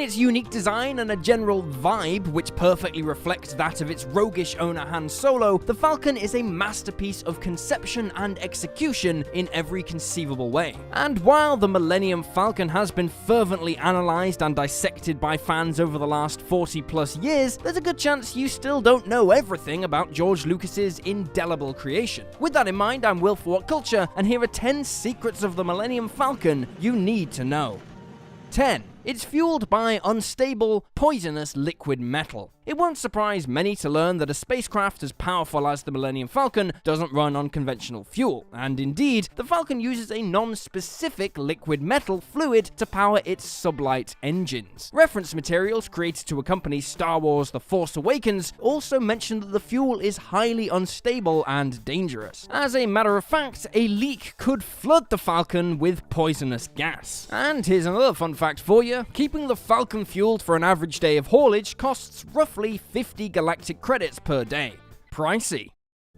its unique design and a general vibe which perfectly reflects that of its roguish owner Han Solo, the Falcon is a masterpiece of conception and execution in every conceivable way. And while the Millennium Falcon has been fervently analysed and dissected by fans over the last 40 plus years, there's a good chance you still don't know everything about George Lucas's indelible creation. With that in mind, I'm Will for What Culture, and here are 10 secrets of the Millennium Falcon you need to know. 10. It's fueled by unstable, poisonous liquid metal. It won't surprise many to learn that a spacecraft as powerful as the Millennium Falcon doesn't run on conventional fuel, and indeed, the Falcon uses a non-specific liquid metal fluid to power its sublight engines. Reference materials created to accompany Star Wars The Force Awakens also mention that the fuel is highly unstable and dangerous. As a matter of fact, a leak could flood the Falcon with poisonous gas. And here's another fun fact for you. Keeping the Falcon fueled for an average day of haulage costs roughly 50 galactic credits per day. Pricey.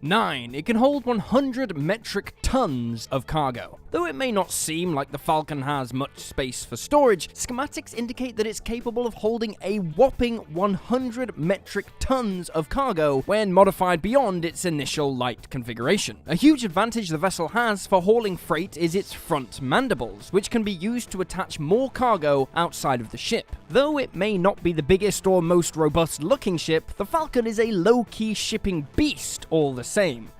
9. It can hold 100 metric tons of cargo. Though it may not seem like the Falcon has much space for storage, schematics indicate that it's capable of holding a whopping 100 metric tons of cargo when modified beyond its initial light configuration. A huge advantage the vessel has for hauling freight is its front mandibles, which can be used to attach more cargo outside of the ship. Though it may not be the biggest or most robust looking ship, the Falcon is a low-key shipping beast all the same.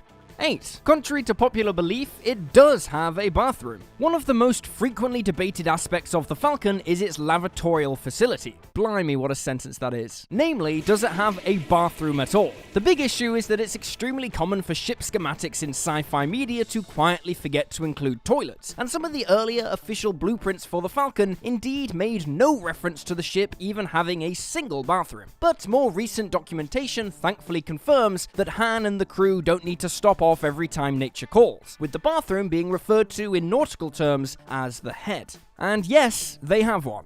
8. Contrary to popular belief, it does have a bathroom. One of the most frequently debated aspects of the Falcon is its lavatorial facility. Blimey, what a sentence that is. Namely, does it have a bathroom at all? The big issue is that it's extremely common for ship schematics in sci-fi media to quietly forget to include toilets, and some of the earlier official blueprints for the Falcon indeed made no reference to the ship even having a single bathroom. But more recent documentation thankfully confirms that Han and the crew don't need to stop off every time nature calls, with the bathroom being referred to in nautical terms as the head. And yes, they have one.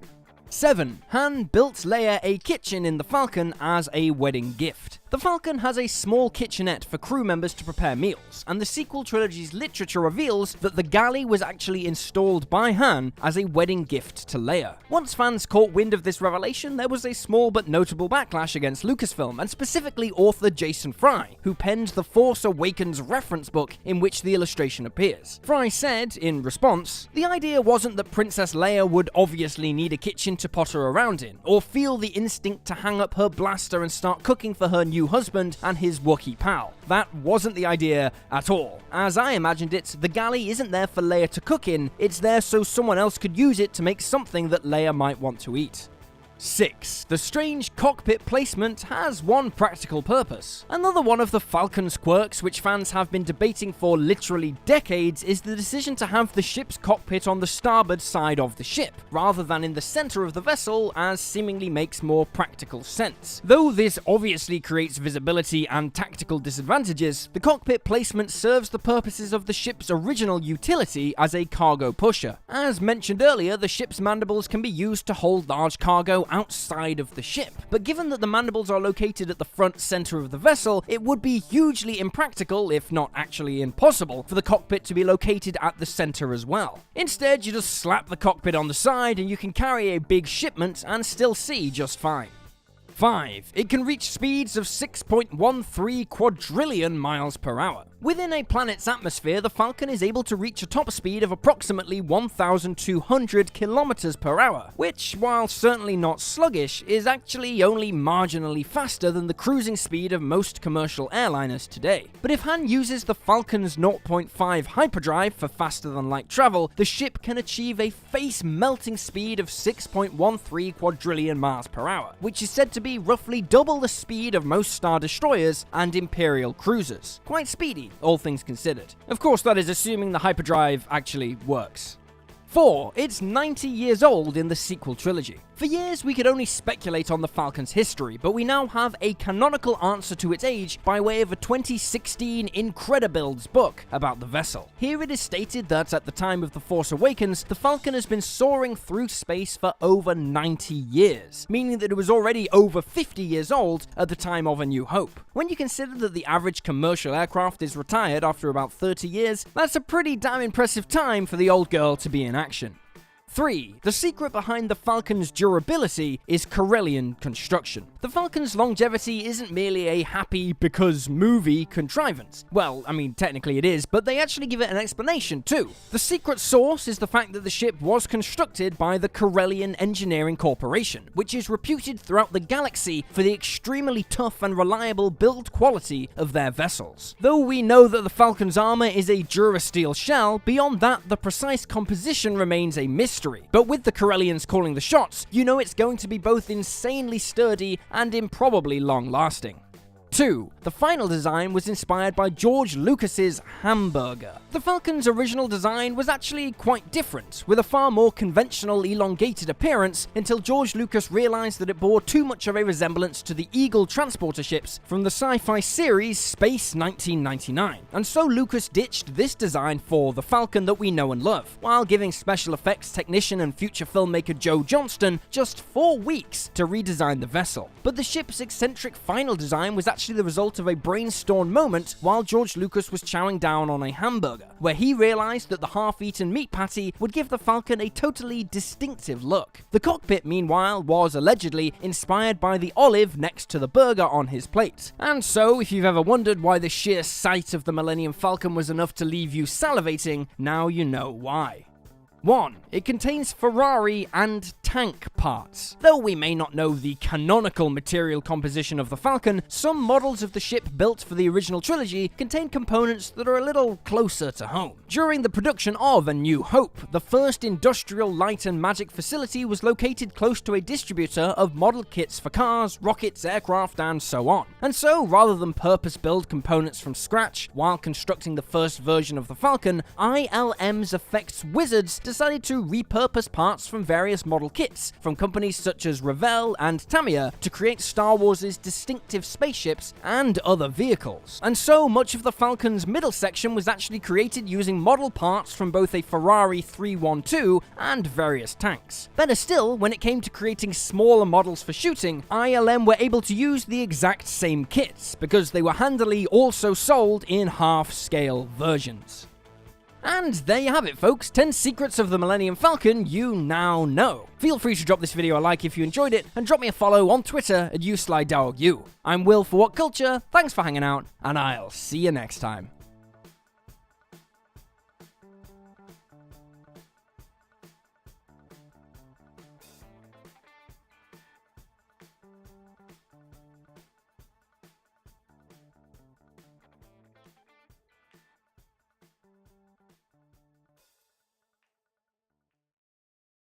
7. Han built Leia a kitchen in the Falcon as a wedding gift. The Falcon has a small kitchenette for crew members to prepare meals, and the sequel trilogy's literature reveals that the galley was actually installed by Han as a wedding gift to Leia. Once fans caught wind of this revelation, there was a small but notable backlash against Lucasfilm, and specifically author Jason Fry, who penned the Force Awakens reference book in which the illustration appears. Fry said, in response, "The idea wasn't that Princess Leia would obviously need a kitchen to potter around in, or feel the instinct to hang up her blaster and start cooking for her new husband and his Wookiee pal. That wasn't the idea at all. As I imagined it, the galley isn't there for Leia to cook in, it's there so someone else could use it to make something that Leia might want to eat." 6. The strange cockpit placement has one practical purpose. Another one of the Falcon's quirks which fans have been debating for literally decades is the decision to have the ship's cockpit on the starboard side of the ship, rather than in the center of the vessel, as seemingly makes more practical sense. Though this obviously creates visibility and tactical disadvantages, the cockpit placement serves the purposes of the ship's original utility as a cargo pusher. As mentioned earlier, the ship's mandibles can be used to hold large cargo outside of the ship, but given that the mandibles are located at the front center of the vessel, it would be hugely impractical, if not actually impossible, for the cockpit to be located at the center as well. Instead, you just slap the cockpit on the side and you can carry a big shipment and still see just fine. 5. It can reach speeds of 6.13 quadrillion miles per hour. Within a planet's atmosphere, the Falcon is able to reach a top speed of approximately 1,200 kilometers per hour, which, while certainly not sluggish, is actually only marginally faster than the cruising speed of most commercial airliners today. But if Han uses the Falcon's 0.5 hyperdrive for faster-than-light travel, the ship can achieve a face-melting speed of 6.13 quadrillion miles per hour, which is said to be roughly double the speed of most Star Destroyers and Imperial cruisers. Quite speedy, all things considered. Of course, that is assuming the hyperdrive actually works. 4. It's 90 years old in the sequel trilogy. For years, we could only speculate on the Falcon's history, but we now have a canonical answer to its age by way of a 2016 Incredibuilds book about the vessel. Here it is stated that at the time of The Force Awakens, the Falcon has been soaring through space for over 90 years, meaning that it was already over 50 years old at the time of A New Hope. When you consider that the average commercial aircraft is retired after about 30 years, that's a pretty damn impressive time for the old girl to be in action. 3. The secret behind the Falcon's durability is Corellian construction. The Falcon's longevity isn't merely a happy because movie contrivance. Well, I mean, technically it is, but they actually give it an explanation too. The secret source is the fact that the ship was constructed by the Corellian Engineering Corporation, which is reputed throughout the galaxy for the extremely tough and reliable build quality of their vessels. Though we know that the Falcon's armor is a Durasteel shell, beyond that, the precise composition remains a mystery. But with the Corellians calling the shots, you know it's going to be both insanely sturdy and improbably long-lasting. 2. The final design was inspired by George Lucas's hamburger. The Falcon's original design was actually quite different, with a far more conventional elongated appearance until George Lucas realized that it bore too much of a resemblance to the Eagle transporter ships from the sci-fi series Space 1999. And so Lucas ditched this design for the Falcon that we know and love, while giving special effects technician and future filmmaker Joe Johnston just 4 weeks to redesign the vessel. But the ship's eccentric final design was actually the result of a brainstorm moment while George Lucas was chowing down on a hamburger, where he realized that the half-eaten meat patty would give the Falcon a totally distinctive look. The cockpit, meanwhile, was allegedly inspired by the olive next to the burger on his plate. And so, if you've ever wondered why the sheer sight of the Millennium Falcon was enough to leave you salivating, now you know why. 1. It contains Ferrari and tank parts. Though we may not know the canonical material composition of the Falcon, some models of the ship built for the original trilogy contain components that are a little closer to home. During the production of A New Hope, the first industrial light and magic facility was located close to a distributor of model kits for cars, rockets, aircraft, and so on. And so, rather than purpose-build components from scratch while constructing the first version of the Falcon, ILM's effects wizards decided to repurpose parts from various model kits from companies such as Revell and Tamiya to create Star Wars' distinctive spaceships and other vehicles. And so much of the Falcon's middle section was actually created using model parts from both a Ferrari 312 and various tanks. Better still, when it came to creating smaller models for shooting, ILM were able to use the exact same kits because they were handily also sold in half-scale versions. And there you have it, folks. 10 secrets of the Millennium Falcon you now know. Feel free to drop this video a like if you enjoyed it, and drop me a follow on Twitter at YouSlyDogU. I'm Will for What Culture, thanks for hanging out, and I'll see you next time.